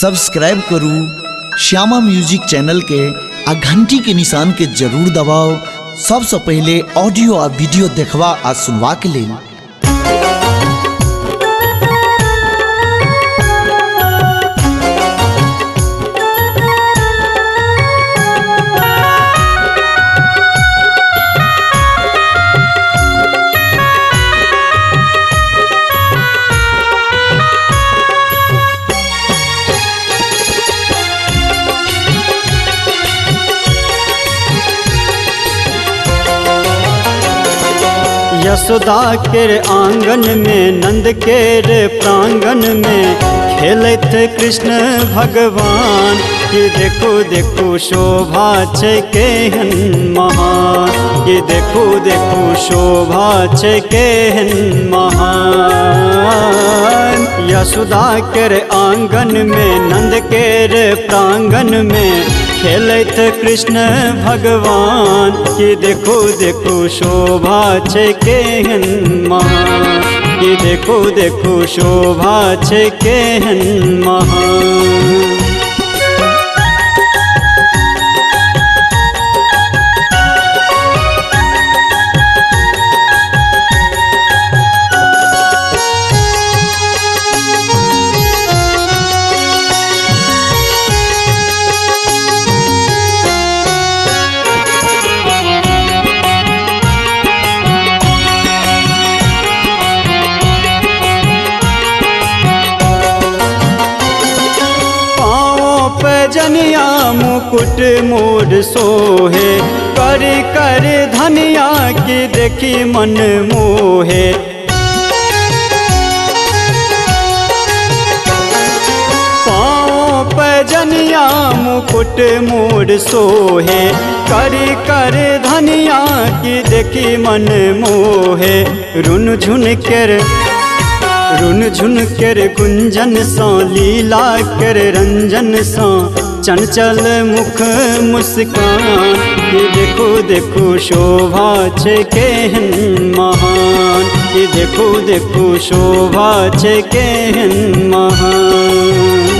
Subscribe करू Shyama music channel के आ घंटी के निशान के जरूर दबाओ सबसे पहले ऑडियो आ वीडियो देखवा आ सुनवा के लिए। यशोदा के आंगन में नंद के प्रांगण में खेलत कृष्ण भगवान कि देखो देखो शोभा छे केहन महान, कि देखो देखो शोभा छे केहन महान। यशोदा के आंगन में नंद के प्रांगण में खेलत कृष्ण भगवान कि देखो देखो शोभा छे केहन महान, कि देखो देखो शोभा छे केहन महान। जनिया मुकुट मोर सोहे कर कर धनिया की देखी मन मोहे। पाँव पे जनिया मुकुट मोर सोहे कर कर धनिया की देखी मन मोहे। रुन झुन कर गुंजन सा लीला कर रंजन सा चंचल मुख मुस्कान कि देखो देखो शोभा छे केहन महान, कि देखो देखो शोभा छे केहन महान।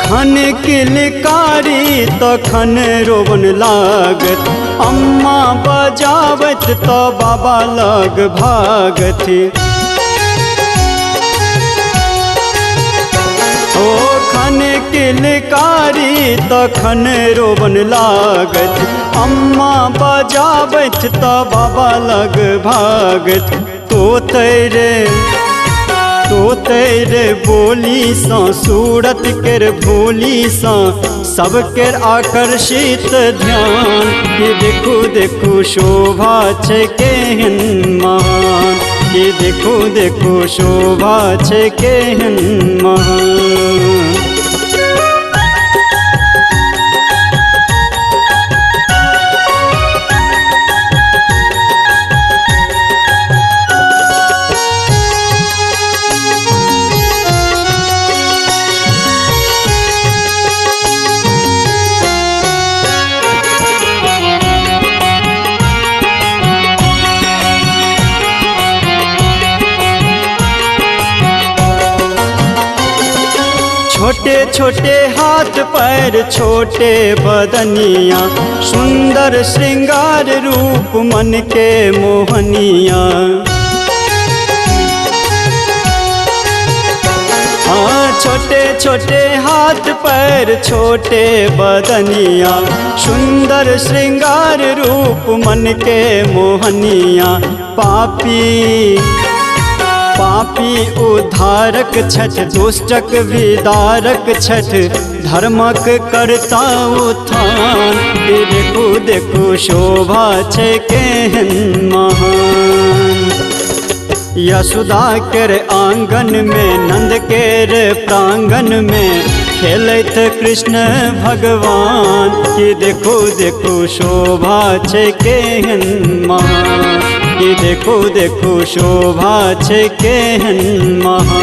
खन किलकारी तखन रोवन लागत, अम्मा बजावत तो बाबा लग भागत। ओ खन किलकारी तखन रोवन लागत, अम्मा बजावत तो बाबा लग भागत। तो तेरे बोली सा सूरत कर भोली सा सब कर आकर्षित ध्यान कि देखो देखो शोभा छे केहन महान, कि देखो देखो शोभा छे केहन महान। छोटे छोटे हाथ पैर छोटे बदनिया, सुंदर श्रृंगार रूप मन के मोहनिया। हाँ छोटे छोटे हाथ पैर छोटे बदनिया, सुंदर श्रृंगार रूप मन के मोहनिया। पापी उद्धारक छठ, दुष्टक विदारक छठ, धर्मक करता उत्थान कि देखो देखो शोभा छे केहन महान। यशोदा के आंगन में नंद के प्रांगण में खेलैत कृष्ण भगवान कि देखो देखो शोभा छै केहन महान कि देखो देखो शोभा छै केहन महान।